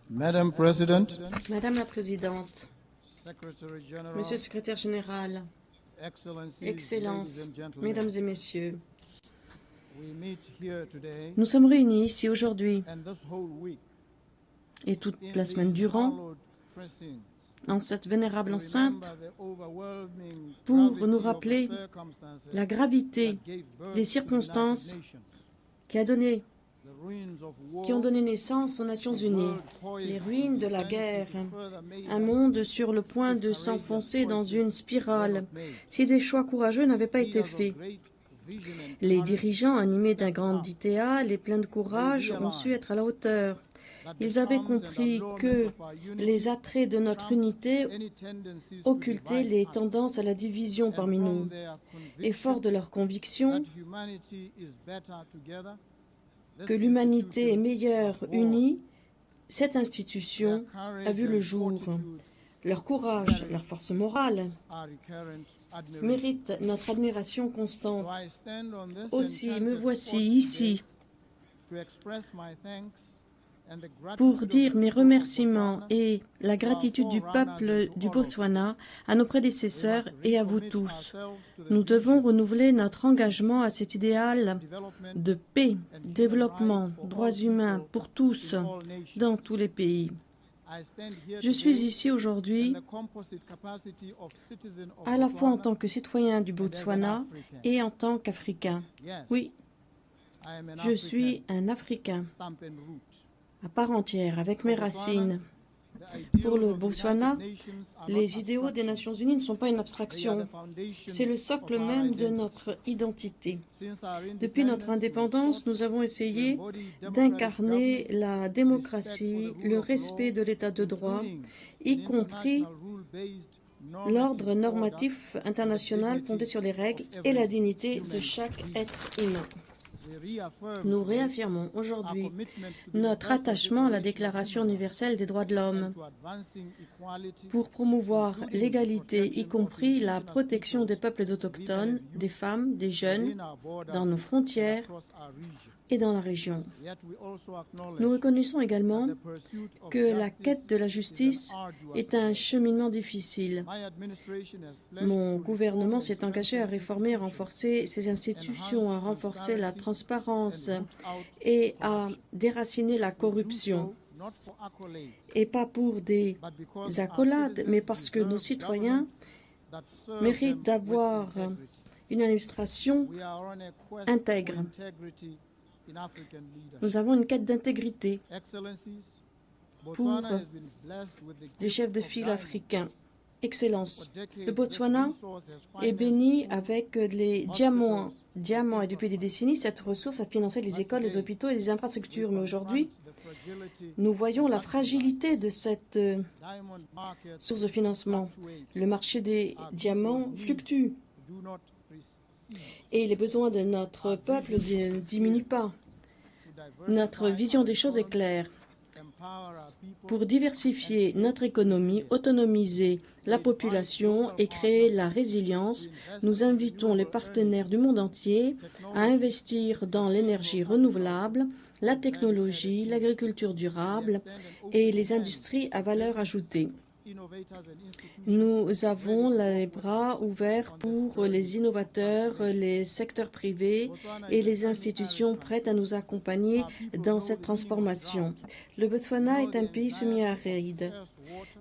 Madam President, Madame la Présidente, Secretary General, Monsieur le Secrétaire Général, Excellencies, Excellences, ladies and gentlemen, Mesdames et Messieurs, we meet here today nous sommes réunis ici aujourd'hui and this whole week et toute in la semaine these durant hallowed precincts en cette vénérable to enceinte remember the overwhelming pour gravity nous of the rappeler circumstances la gravité that gave birth des to the circonstances United Nations, qui the ruins of ont war, donné naissance aux Nations a Unies, world poised les to ruines de la descend guerre, into further mayhem un monde sur le point if de courageous s'enfoncer dans choices une were spirale not made. si des choix courageux n'avaient pas été Leaders of faits. great vision and Les courage dirigeants animés d'un stepped grand up. idéal et pleins de courage ont su être à la hauteur. That the Ils avaient charms and compris allurements que of our unity les attraits de notre trumped unité any tendencies to occultaient divide les us. tendances à la division And parmi from nous. their Et fort conviction de leur conviction that humanity is better together, que this l'humanité est institution meilleure was born. unie, cette Their institution courage a vu le and jour. fortitude Leur courage, leur force morale are recurrent admiration. méritent notre admiration So constante. I stand on this Aussi, me enchanted voici spot ici today to express my thanks and the gratitude pour of dire the mes people of remerciements Botswana, et la gratitude du peuple du Botswana à nos prédécesseurs et à vous tous. Nous devons renouveler notre engagement à cet idéal de paix, développement, droits humains pour tous dans tous les pays. Je suis ici aujourd'hui à la fois en tant que citoyen du Botswana et en tant qu'Africain. Oui, je suis un Africain à part entière, avec mes racines. Pour le Botswana, les idéaux des Nations Unies ne sont pas une abstraction, c'est le socle même de notre identité. Depuis notre indépendance, nous avons essayé d'incarner la démocratie, le respect de l'état de droit, y compris l'ordre normatif international fondé sur les règles et la dignité de chaque être humain. Nous réaffirmons aujourd'hui notre attachement à la Déclaration universelle des droits de l'homme pour promouvoir l'égalité, y compris la protection des peuples autochtones, des femmes, des jeunes, dans nos frontières et dans la région. Nous reconnaissons également que la quête de la justice est un cheminement difficile. Mon gouvernement s'est engagé à réformer et à renforcer ses institutions, à renforcer la transparence et à déraciner la corruption. Et pas pour des accolades, mais parce que nos citoyens méritent d'avoir une administration intègre. Nous avons une quête d'intégrité pour les chefs de file africains. Excellence, le Botswana est béni avec les diamants. Et depuis des décennies, cette ressource a financé les écoles, les hôpitaux et les infrastructures. Mais aujourd'hui, nous voyons la fragilité de cette source de financement. Le marché des diamants fluctue et les besoins de notre peuple ne diminuent pas. Notre vision des choses est claire. Pour diversifier notre économie, autonomiser la population et créer la résilience, nous invitons les partenaires du monde entier à investir dans l'énergie renouvelable, la technologie, l'agriculture durable et les industries à valeur ajoutée. Nous avons les bras ouverts pour les innovateurs, les secteurs privés et les institutions prêtes à nous accompagner dans cette transformation. Le Botswana est un pays semi-aride.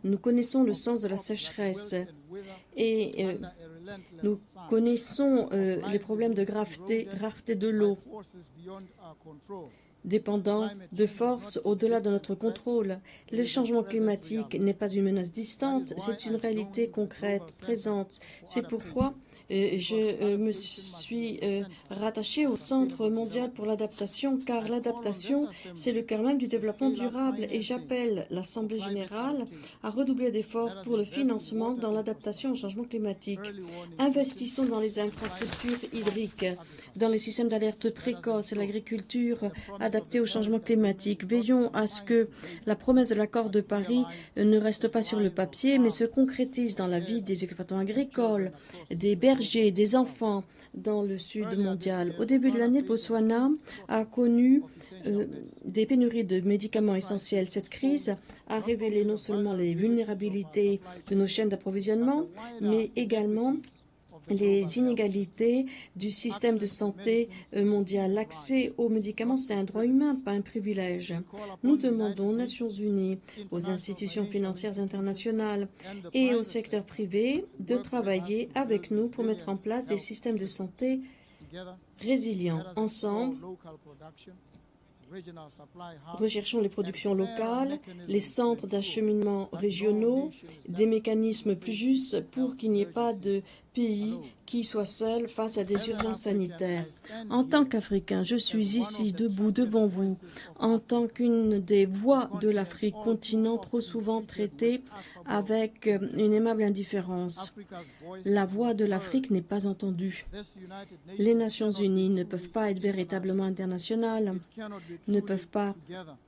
Nous connaissons le sens de la sécheresse et nous connaissons les problèmes de rareté de l'eau, dépendant de forces au-delà de notre contrôle. Le changement climatique n'est pas une menace distante, c'est une réalité concrète, présente. C'est pourquoi je me suis rattachée au Centre mondial pour l'adaptation, car l'adaptation, c'est le cœur même du développement durable, et j'appelle l'Assemblée générale à redoubler d'efforts pour le financement dans l'adaptation au changement climatique. Investissons dans les infrastructures hydriques, dans les systèmes d'alerte précoce, l'agriculture adaptée au changement climatique. Veillons à ce que la promesse de l'accord de Paris ne reste pas sur le papier, mais se concrétise dans la vie des exploitants agricoles, des bergers immerger des enfants dans le sud mondial. Au début de l'année, le Botswana a connu des pénuries de médicaments essentiels. Cette crise a révélé non seulement les vulnérabilités de nos chaînes d'approvisionnement, mais également les inégalités du système de santé mondial. L'accès aux médicaments, c'est un droit humain, pas un privilège. Nous demandons aux Nations Unies, aux institutions financières internationales et au secteur privé de travailler avec nous pour mettre en place des systèmes de santé résilients. Ensemble, recherchons les productions locales, les centres d'acheminement régionaux, des mécanismes plus justes pour qu'il n'y ait pas de pays qui soient seuls face à des urgences sanitaires. En tant qu'Africain, je suis ici debout devant vous, en tant qu'une des voix de l'Afrique, continent trop souvent traité avec une aimable indifférence. La voix de l'Afrique n'est pas entendue. Les Nations Unies ne peuvent pas être véritablement internationales, ne peuvent pas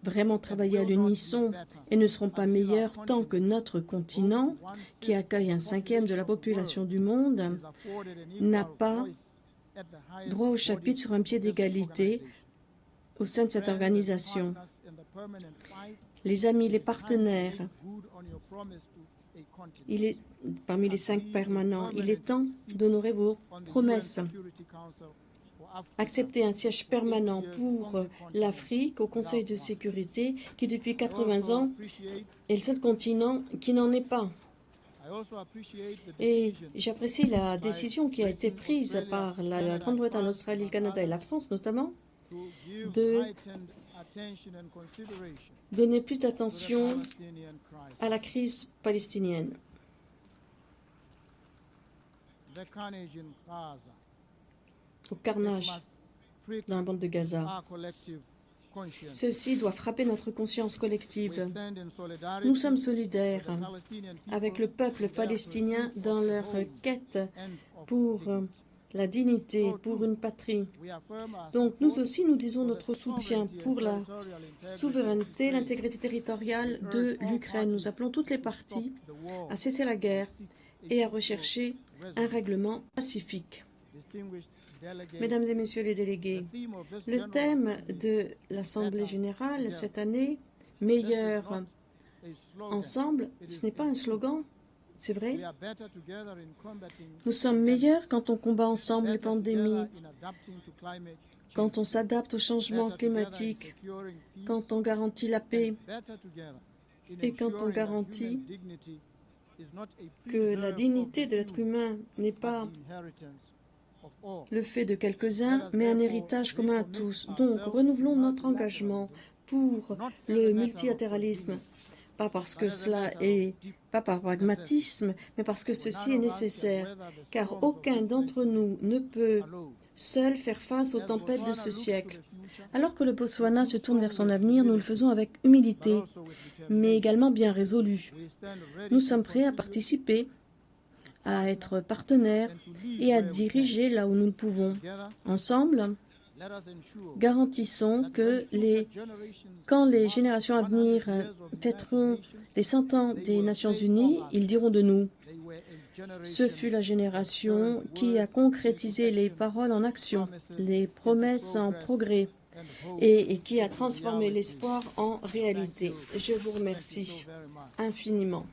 vraiment travailler à l'unisson et ne seront pas meilleurs tant que notre continent, qui accueille un cinquième de la population du monde, n'a pas droit au chapitre sur un pied d'égalité au sein de cette organisation. Les amis, les partenaires, parmi les 5 permanents, il est temps d'honorer vos promesses. Accepter un siège permanent pour l'Afrique au Conseil de sécurité, qui depuis 80 ans est le seul continent qui n'en est pas. Et j'apprécie la décision qui a été prise par la Grande-Bretagne, l'Australie, le Canada et la France notamment, de donner plus d'attention à la crise palestinienne. Au carnage dans la bande de Gaza. Ceci doit frapper notre conscience collective. Nous sommes solidaires avec le peuple palestinien dans leur quête pour la dignité, pour une patrie. Donc nous aussi, nous disons notre soutien pour la souveraineté, l'intégrité territoriale de l'Ukraine. Nous appelons toutes les parties à cesser la guerre et à rechercher un règlement pacifique. Mesdames et messieurs les délégués, le thème de l'Assemblée générale cette année, « Meilleur ensemble », ce n'est pas un slogan, c'est vrai. Nous sommes meilleurs quand on combat ensemble les pandémies, quand on s'adapte au changement climatique, quand on garantit la paix et quand on garantit que la dignité de l'être humain n'est pas le fait de quelques-uns, mais un héritage commun à tous. Donc, renouvelons notre engagement pour le multilatéralisme, pas parce que cela est, pas par pragmatisme, mais parce que ceci est nécessaire, car aucun d'entre nous ne peut seul faire face aux tempêtes de ce siècle. Alors que le Botswana se tourne vers son avenir, nous le faisons avec humilité, mais également bien résolu. Nous sommes prêts à participer, à être partenaires et à diriger là où nous le pouvons. Ensemble, garantissons que quand les générations à venir fêteront les 100 ans des Nations Unies, ils diront de nous: ce fut la génération qui a concrétisé les paroles en action, les promesses en progrès et qui a transformé l'espoir en réalité. Je vous remercie infiniment.